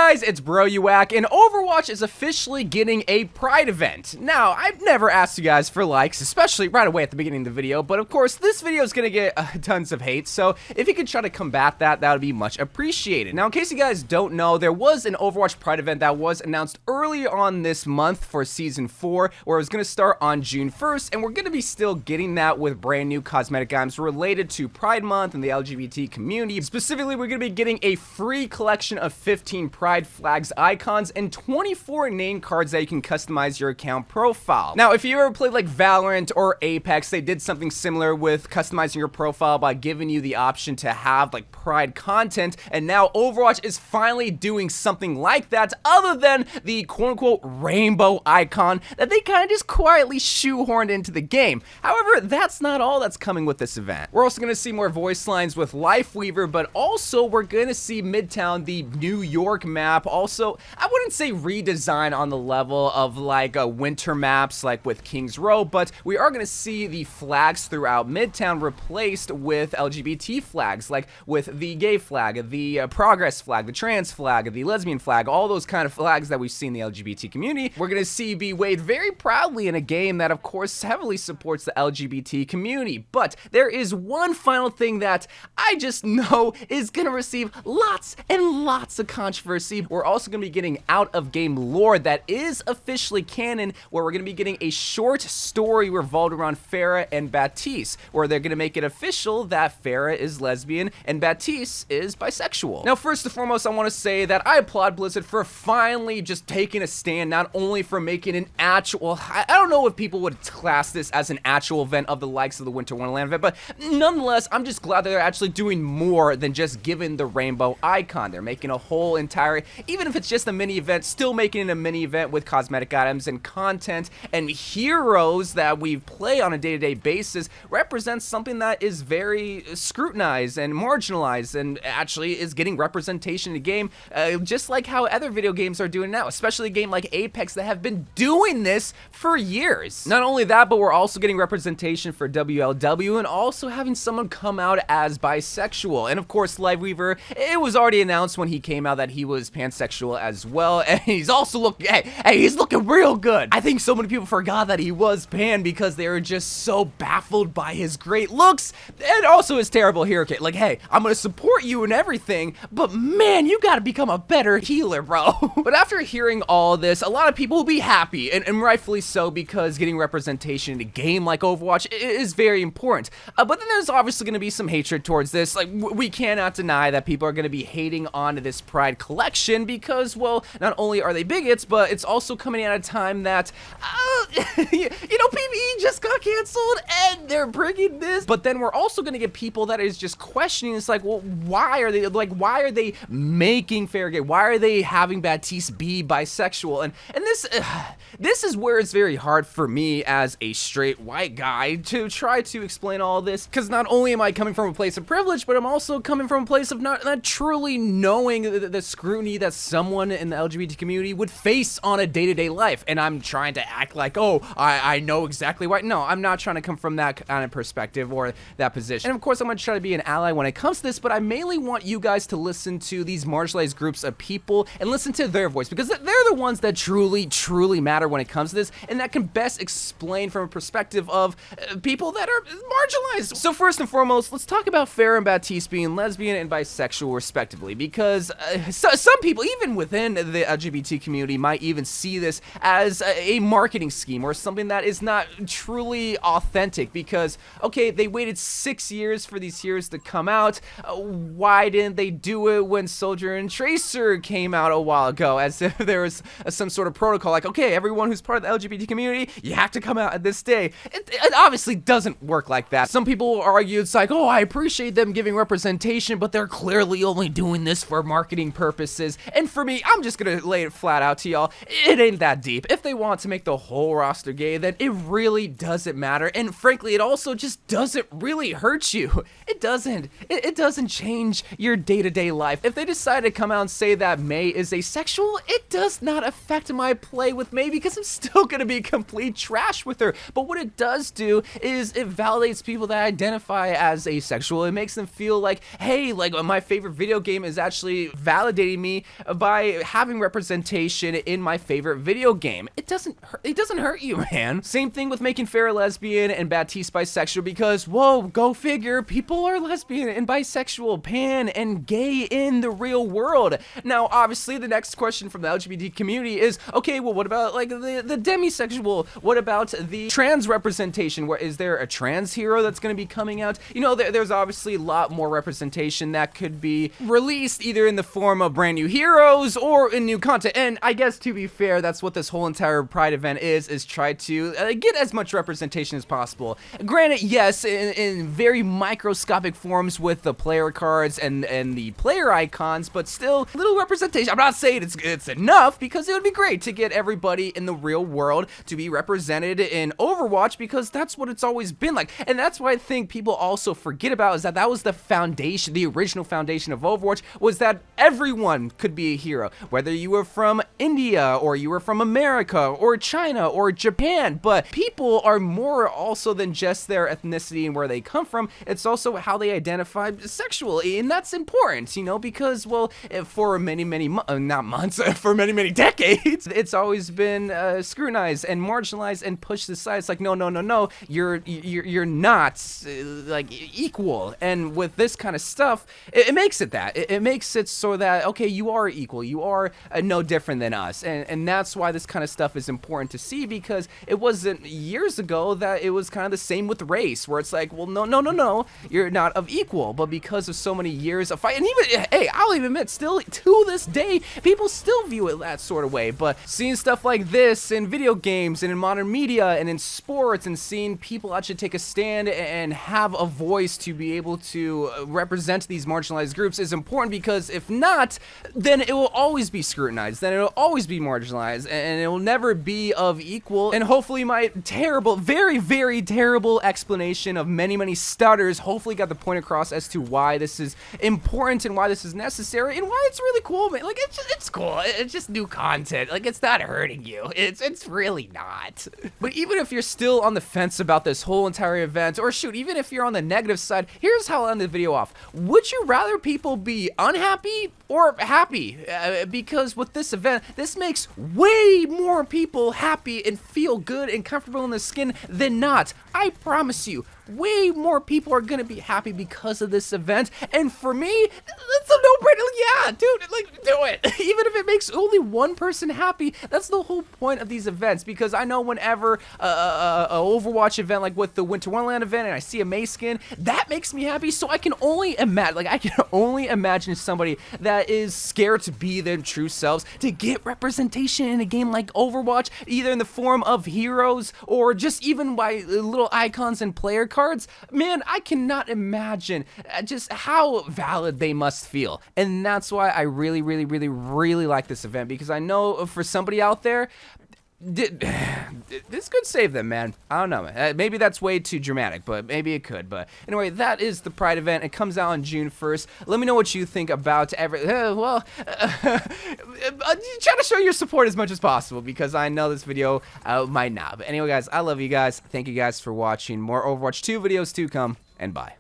guys, it's Bro You Whack, and Overwatch is officially getting a Pride event. Now, I've never asked you guys for likes, especially right away at the beginning of the video, but of course, this video is gonna get tons of hate, so if you could try to combat that, that would be much appreciated. Now, in case you guys don't know, there was an Overwatch Pride event that was announced earlier on this month for Season 4, where it was gonna start on June 1st, and we're gonna be still getting that with brand new cosmetic items related to Pride Month and the LGBT community. Specifically, we're gonna be getting a free collection of 15 Pride flags icons and 24 name cards that you can customize your account profile. Now, if you ever played like Valorant or Apex, they did something similar with customizing your profile by giving you the option to have like Pride content, and now Overwatch is finally doing something like that, other than the quote-unquote rainbow icon that they kind of just quietly shoehorned into the game. However, that's not all that's coming with this event. We're also going to see more voice lines with Lifeweaver, but also we're going to see Midtown, the New York map. Also, I wouldn't say redesign on the level of like winter maps like with Kings Row, but we are going to see the flags throughout Midtown replaced with LGBT flags, like with the gay flag, the progress flag, the trans flag, the lesbian flag, all those kind of flags that we've seen in the LGBT community. We're going to see be waved very proudly in a game that of course heavily supports the LGBT community. But there is one final thing that I just know is going to receive lots and lots of controversy. We're also going to be getting out of game lore that is officially canon, where we're going to be getting a short story revolved around PHARAH and Baptiste, where they're going to make it official that PHARAH is lesbian and Baptiste is bisexual. Now, first and foremost, I want to say that I applaud Blizzard for finally just taking a stand, not only for making an actual, I don't know if people would class this as an actual event of the likes of the Winter Wonderland event, but nonetheless, I'm just glad that they're actually doing more than just giving the rainbow icon. They're making a whole entire, even if it's just a mini event, still making it a mini event with cosmetic items and content and heroes that we play on a day-to-day basis, represents something that is very scrutinized and marginalized and actually is getting representation in the game, just like how other video games are doing now, especially a game like Apex that have been doing this for years. Not only that, but we're also getting representation for WLW and also having someone come out as bisexual. And of course, Lifeweaver, it was already announced when he came out that he was pansexual as well, and he's also looking, hey, he's looking real good. I think so many people forgot that he was pan because they were just so baffled by his great looks and also his terrible hero kit. Like, hey, I'm gonna support you and everything, but man, you gotta become a better healer, bro. But after hearing all this, a lot of people will be happy, and rightfully so, because getting representation in a game like Overwatch is very important. But then there's obviously gonna be some hatred towards this. Like, we cannot deny that people are gonna be hating on this Pride collection because, well, not only are they bigots, but it's also coming at a time that, you know, PvE just got canceled and they're bringing this. But then we're also gonna get people that is just questioning. It's like, well, why are they making PHARAH gay? Why are they having Baptiste be bisexual? And this is where it's very hard for me as a straight white guy to try to explain all this, because not only am I coming from a place of privilege, but I'm also coming from a place of not truly knowing the scrutiny that someone in the LGBT community would face on a day-to-day life. And I'm trying to act like, oh, I know exactly why. No, I'm not trying to come from that kind of perspective or that position. And of course, I'm going to try to be an ally when it comes to this, but I mainly want you guys to listen to these marginalized groups of people and listen to their voice, because they're the ones that truly matter when it comes to this, and that can best explain from a perspective of people that are marginalized. So first and foremost, let's talk about PHARAH and Baptiste being lesbian and bisexual respectively, because some people, even within the LGBT community, might even see this as a marketing scheme or something that is not truly authentic, because, okay, they waited 6 years for these heroes to come out. Why didn't they do it when Soldier and Tracer came out a while ago, as if there was some sort of protocol, like, okay, everyone who's part of the LGBT community, you have to come out at this day. It obviously doesn't work like that. Some people will argue it's like, oh, I appreciate them giving representation, but they're clearly only doing this for marketing purposes. And for me, I'm just gonna lay it flat out to y'all, it ain't that deep. If they want to make the whole roster gay, then it really doesn't matter, and frankly, it also just doesn't really hurt you. It doesn't. It doesn't change your day-to-day life. If they decide to come out and say that May is asexual, it does not affect my play with May because I'm still gonna be complete trash with her. But what it does do is it validates people that identify as asexual. It makes them feel like, hey, like my favorite video game is actually validating me by having representation in my favorite video game. It doesn't hurt you, man. Same thing with making PHARAH lesbian and Baptiste bisexual because, whoa, go figure, people are lesbian and bisexual, pan and gay in the real world. Now, obviously, the next question from the LGBT community is, okay, well, what about like the demisexual? What about the trans representation? Where is there a trans hero that's going to be coming out? You know, there's obviously a lot more representation that could be released either in the form of brand new heroes or in new content. And I guess to be fair, that's what this whole entire Pride event is try to get as much representation as possible. Granted, yes, in very microscopic forms with the player cards and the player icons, but still little representation. I'm not saying it's enough because it would be great to get everybody in the real world to be represented in Overwatch because that's what it's always been like. And that's what I think people also forget about is that was the foundation, the original foundation of Overwatch was that everyone could be a hero, whether you were from India or you were from America or China or Japan. But people are more also than just their ethnicity and where they come from. It's also how they identify sexually, and that's important, you know, because, well, for many not months, for many decades, it's always been scrutinized and marginalized and pushed aside. It's like, no, you're not like equal. And with this kind of stuff, it makes it that. It makes it so that, okay, you are equal. You are no different than us. And that's why this kind of stuff is important to see, because it wasn't years ago that it was kind of the same with race, where it's like, well, no, you're not of equal. But because of so many years of fight, and even, hey, I'll even admit, still to this day, people still view it that sort of way. But seeing stuff like this in video games and in modern media and in sports, and seeing people actually take a stand and have a voice to be able to represent these marginalized groups is important, because if not, then it will always be scrutinized, then it will always be marginalized, and it will never be of equal. And hopefully my terrible, very terrible explanation of many stutters hopefully got the point across as to why this is important and why this is necessary and why it's really cool, man. Like, it's cool. It's just new content. Like, it's not hurting you. It's really not. But even if you're still on the fence about this whole entire event, or shoot, even if you're on the negative side, here's how I'll end the video off. Would you rather people be unhappy or happy? Because with this event, this makes way more people happy and feel good and comfortable in their skin than not. I promise you, way more people are gonna be happy because of this event. And for me, that's a no-brainer. Yeah, dude, like, do it. Even if it makes only one person happy, that's the whole point of these events. Because I know whenever a Overwatch event, like with the Winter Wonderland event, and I see a May skin, that makes me happy. So I can only imagine, like, I can only imagine somebody that is scared to be their true selves to get representation in a game like Overwatch, either in the form of heroes or just even by little icons and player cards. Man, I cannot imagine just how valid they must feel. And that's why I really like this event, because I know for somebody out there, this could save them, man. I don't know, man. Maybe that's way too dramatic, but maybe it could. But anyway, that is the Pride event. It comes out on June 1st. Let me know what you think about try to show your support as much as possible, because I know this video might not. But anyway, guys, I love you guys. Thank you guys for watching. More Overwatch 2 videos to come, and bye.